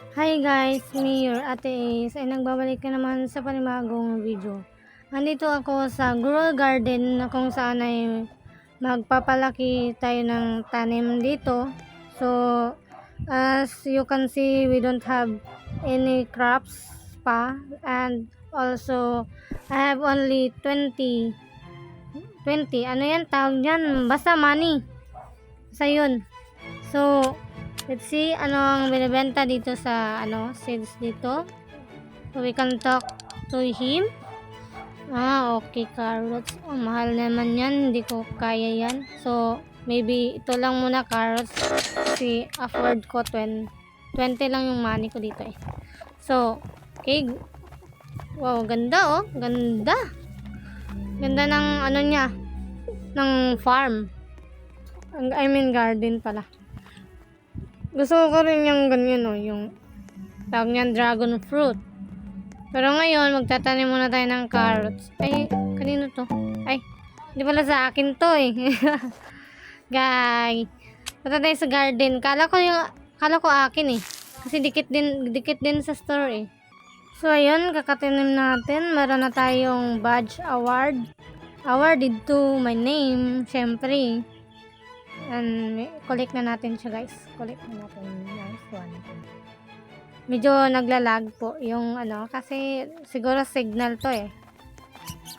Hi guys, me your Ate Ace ay nagbabalik ka naman sa panibagong video. Nandito ako sa Grow Garden na kung saan ay magpapalaki tayo ng tanim dito. So, as you can see, we don't have any crops pa, and also I have only 20, ano yan tawag dyan? Basta money. Basta yun. So, let's see ano ang binibenta dito sa sales dito. So we can talk to him. Okay, carrots. Oh, mahal naman yan. Hindi ko kaya yan. So, maybe ito lang muna carrots. Kasi afford ko 20 lang yung money ko dito eh. So, okay. Wow, ganda oh. Ganda. Ganda ng ano niya. Ng farm. I mean garden pala. Gusto ko rin yung ganyan yung tawag niyan dragon fruit. Pero ngayon, magtatanim muna tayo ng carrots. Ay, kanino to? Ay, hindi pala sa akin to eh. Guys, punta tayo sa garden. Kala ko akin eh. Kasi dikit din sa store eh. So, ayun, kakatanim natin. Meron na tayong badge award. Awarded to my name, syempre. And collect na natin siya guys. Collect na natin. Nice one. Medyo naglalag po yung kasi siguro signal to eh.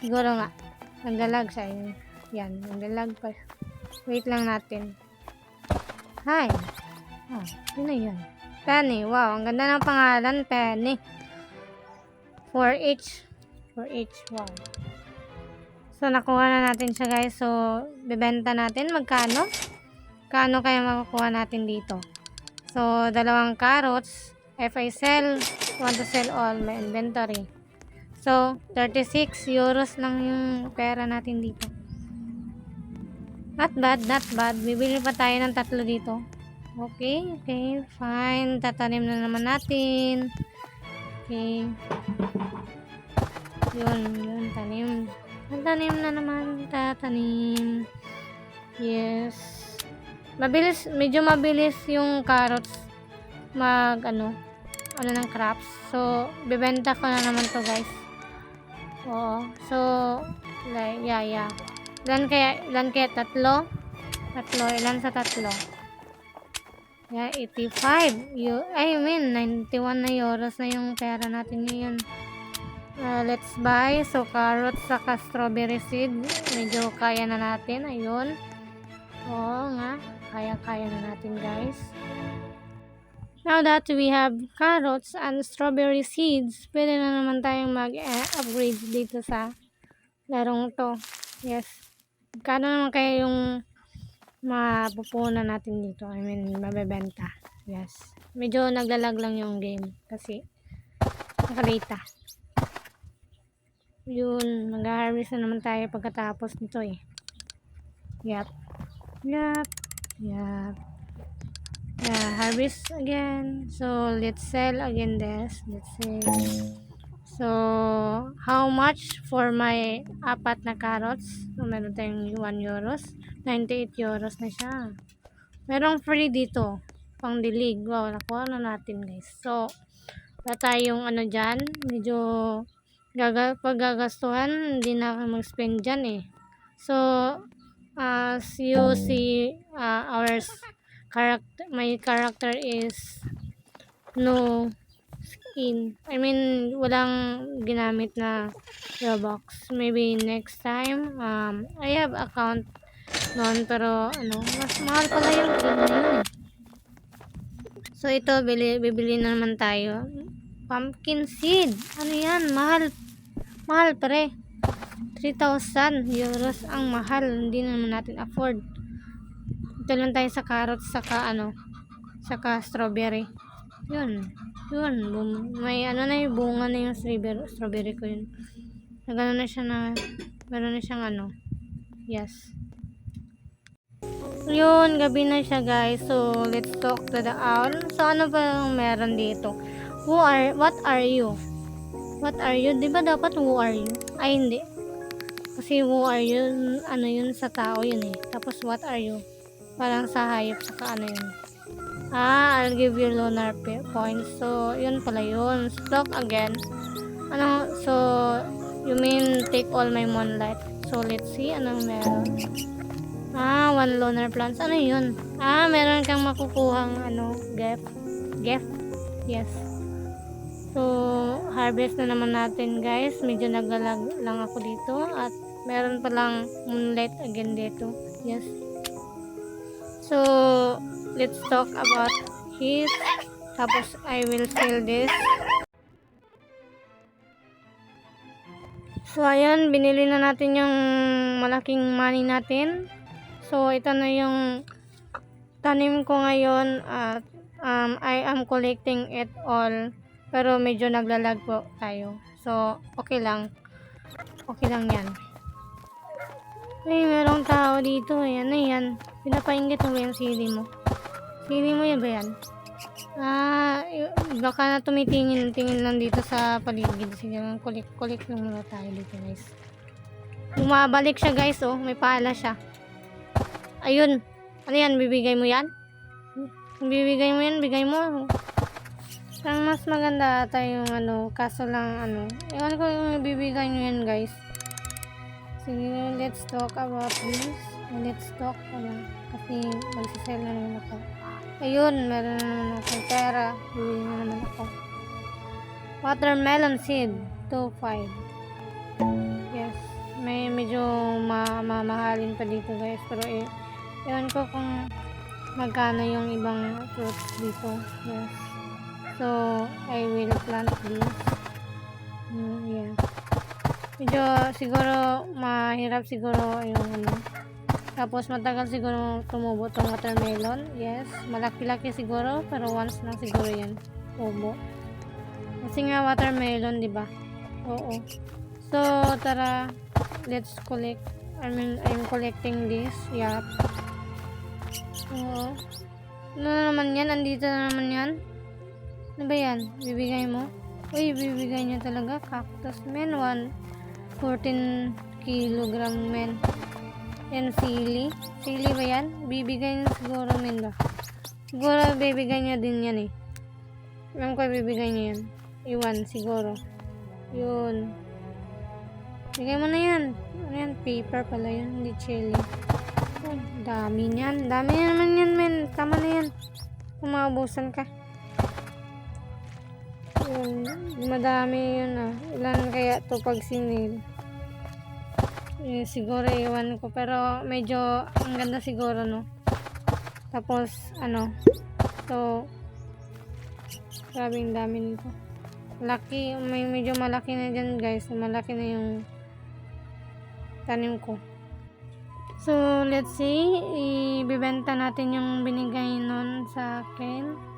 Siguro nga. Naglalag siya. Yan. Naglalag pa. Wait lang natin. Hi. Yun na yun. Penny. Wow. Ang ganda ng pangalan. Penny. 4H. 4H. Wow. So, nakuha na natin siya guys. So, bibenta natin. Magkano? Kano kaya makukuha natin dito? So, 2 carrots. If I sell, want to sell all my inventory. So, 36 euros lang yung pera natin dito. Not bad, not bad. Bibili pa tayo ng 3 dito. Okay, fine. Tatanim na naman natin. Okay. Yun, tanim. Tanim na naman, tatanim. Yes. Medyo mabilis yung carrots ng crops. So, bibenta ko na naman to guys. Oo. So, like, yeah. Ilan kaya? 3? Ilan sa 3? Yeah, 85. 91 na euros na yung pera natin ngayon. Let's buy. So, carrots saka strawberry seed. Medyo kaya na natin. Ayun. Oo nga. Kaya na natin guys. Now that we have carrots and strawberry seeds, pwede na naman tayong mag-upgrade dito sa larong to. Yes. Kano naman kaya yung mapupunan natin dito? I mean, mabebenta. Yes. Medyo naglalag lang yung game kasi nakalita. Yun, mag-harvest na naman tayo pagkatapos nito eh. Yep. Yeah, harvest again. So, let's sell again this. Let's see. So, how much for my 4 na carrots? So, meron tayong 1 euros. 98 euros na siya. Merong free dito. Pang dilig. Wow, nakuha na natin guys. So, wala tayong dyan. Medyo paggagastuhan, hindi na ako mag-spend dyan eh. So, as you see, my character is no skin. I mean, walang ginamit na Robux. Maybe next time. I have account noon, pero mas mahal pala yung game na yun eh. So, ito, bibili na naman tayo. Pumpkin seed. Ano yan? Mahal pre. 3,000 euros ang mahal. Hindi naman natin afford. Ito lang tayo sa carrots saka saka strawberry. Yun. May na yung bunga na yung strawberry ko yun. Meron na siyang yes. Yun, gabi na siya guys. So, let's talk to the owl. So, ano ba yung meron dito? What are you? What are you? Diba dapat who are you? Ay, hindi. Kasi who are you, yun sa tao yun eh. Tapos what are you? Parang sa hayop, saka yun. I'll give you lunar points. So, yun pala yun. Stock again. Ano, so, you mean take all my moonlight. So, let's see, anong meron. 1 lunar plants. Ano yun? Meron kang makukuhang, gift. Gift? Yes. So, harvest na naman natin, guys. Medyo nagalag lang ako dito. At, meron palang moonlight again dito. Yes. So, let's talk about his. Tapos, I will sell this. So, ayan. Binili na natin yung malaking money natin. So, ito na yung tanim ko ngayon. At, I am collecting it all. Pero, medyo naglalag po tayo. So, okay lang. Okay lang yan. Ay, merong tao dito. Ayan na yan. Pinapainggit mo ba yung sili mo? Sili mo yan ba yan? Baka na tumitingin lang dito sa paligid. Sige lang, kulik lang muna tayo dito, guys. Bumabalik siya, guys, oh. May pala siya. Ayun. Ano yan? Bibigay mo yan? Bibigay mo yan? Bigay mo. Parang mas maganda ata yung kaso lang ewan ko yung bibigay nyo yan, guys. Sige, let's talk about this. Let's talk kasi magsisell na naman ako. Ayun, meron na naman ako pera. Bibili na naman ako. Watermelon seed, 2.5. Yes, may medyo mamahalin pa dito, guys. Pero ewan ko kung magkano yung ibang fruits dito. Yes. So, I will plant this. Yeah. Medyo siguro mahirap siguro yung tapos matagal siguro tumubo tong watermelon. Yes, malaki-laki siguro pero once lang siguro yan tubo. Kasi nga watermelon, di ba? Oo. So, tara, let's collect. I'm collecting this. Yup. Oo. Ano na naman yan? Andito na naman yan. Ano ba yan? Bibigay mo? Uy, bibigay niya talaga. Cactus, men. 14 kilogram, men. Yan, sili. Sili ba yan? Bibigay niya siguro, men ba? Siguro, bibigay niya din yan, eh. Alam ko, bibigay niya yan. Iwan, siguro. Yun. Bigay mo na yan. Ano yan? Paper pala yun. Hindi chili. Oh, dami niyan. Dami naman yan, men. Tama na yan. Kung maubusan ka. Yun. Madami yun, Ilan kaya to pag sinil? Siguro iwan ko. Pero medyo ang ganda siguro, no? Tapos, so, grabing dami nito. Laki. Medyo malaki na dyan, guys. Malaki na yung tanim ko. So, let's see. Ibibenta natin yung binigay nun sa akin.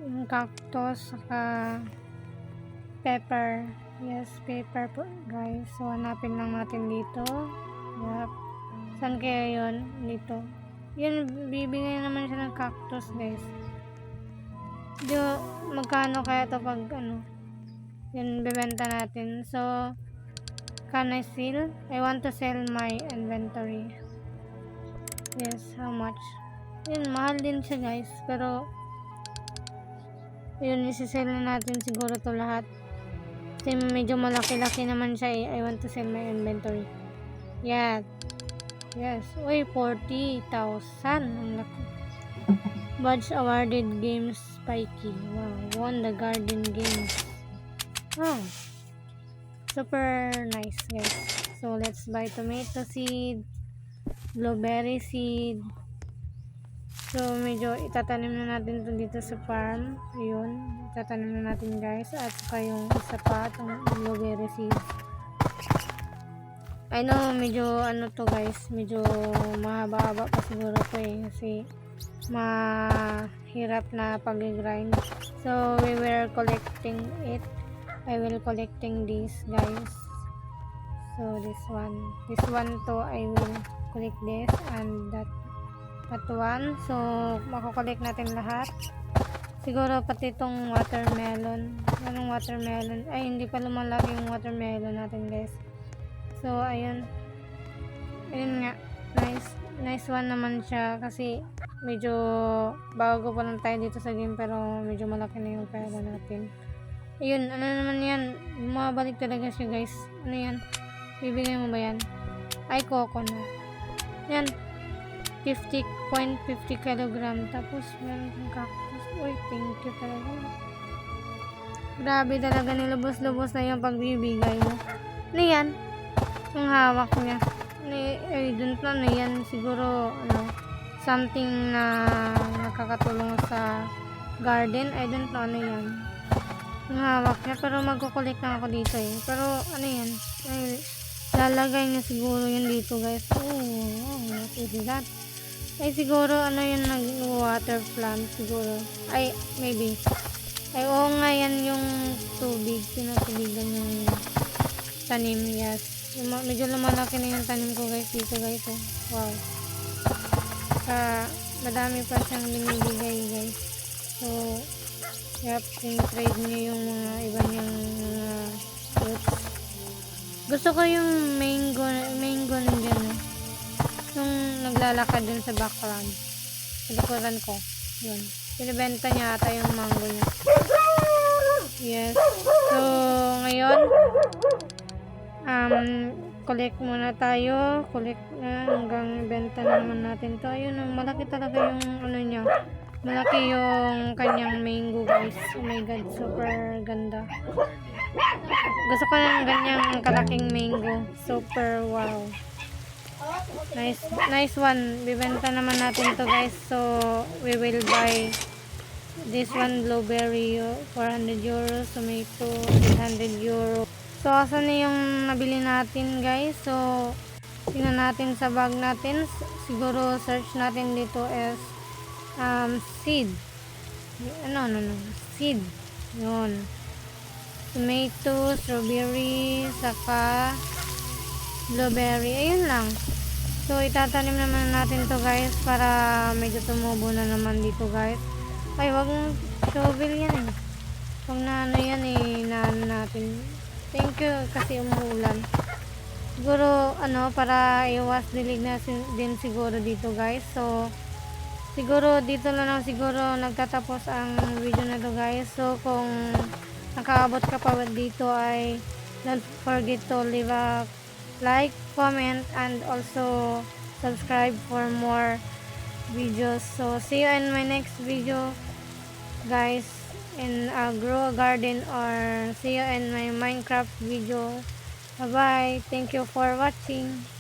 Yung cactus, saka pepper. Yes, pepper po, guys. So, hanapin lang natin dito. Yup. Saan kaya yun? Dito. Yun, bibigay naman siya ng cactus, guys. Magkano kaya to pag yun, bibenta natin. So, can I sell? I want to sell my inventory. Yes, how much? Yun, mahal din siya, guys. Pero, yun, isi-sell na natin siguro to lahat. Kasi medyo malaki-laki naman siya, I want to sell my inventory. Yeah. Yes. Uy, 40,000. Ang laki. Badge awarded games spiky. Wow. Won the garden games. Wow. Super nice, guys. So, let's buy tomato seed, blueberry seed. So, medyo itatanim na natin ito dito sa farm. Ayun. Itatanim na natin, guys. At saka yung isa pa, itong blueberry seeds. I know, medyo to, guys. Medyo mahaba-haba pa siguro ito, kasi mahirap na pag-grind. So, we were collecting it. I will collecting this, guys. So, this one to, I will collect this and that one. So, makukollect natin lahat. Siguro pati itong watermelon. Anong watermelon? Ay, hindi pa lumalaki yung watermelon natin, guys. So, ayun. Ayun nga. Nice one naman siya kasi medyo bago pa lang tayo dito sa game pero medyo malaki na yung pera natin. Ayun, ano naman yan? Bumabalik talaga siya guys. Ano yan? Bibigay mo ba yan? Ay, coco na. Yan. 50.50 kilogram. Tapos, meron kang cactus. Uy, thank you talaga. Grabe talaga, nilubos-lubos na yung pagbibigay mo. Ano yan? Yung hawak niya. I don't know na yan. Siguro, something na nakakatulong sa garden. I don't know ano yan. Yung hawak niya. Pero magkukulik lang ako dito eh. Pero, ano yan? Ay, lalagay niya siguro yun dito guys. Oh, what is that? Ay, siguro, yun, nag-water plant, siguro. Ay, maybe. Ay, oo nga, yan yung tubig. Pinatubigan yung tanim, yes. Medyo lumalaki na yung tanim ko, guys, dito, guys, oh. Wow. Madami pa siyang binibigay, guys. So, yep, trade niyo yung mga iba niyang mga fruits. Gusto ko yung mango nandiyan, eh. Yung naglalakad dun sa background. Sa likuran ko. Yun. Pinibenta niya ata yung mango niya. Yes. So, ngayon, collect muna tayo. Collect na hanggang benta na naman natin to. Ayun, malaki talaga yung niya. Malaki yung kanyang mango, guys. Oh my god, super ganda. Gusto ko ng ganyang kalaking mango. Super wow. Nice one. Bibenta naman natin to guys. So, we will buy this one blueberry 400 euros, tomato 800 euros. So, asan na yung nabili natin guys? So, tingnan natin sa bag natin. Siguro search natin dito is seed. Seed. Yun. Tomato, strawberry, saka blueberry. Ayun lang. So, itatanim naman natin to guys para medyo tumubo na naman dito guys. Ay, wag shovel yan eh. Wag na yan eh, natin. Thank you kasi umuulan. Siguro, para iwas dilig na din siguro dito guys. So, siguro dito na lang siguro nagtatapos ang video na to guys. So, kung nakaabot ka pa dito ay don't forget to leave a like, comment, and also subscribe for more videos. So see you in my next video guys, in grow a garden, or see you in my Minecraft video. Bye bye, thank you for watching.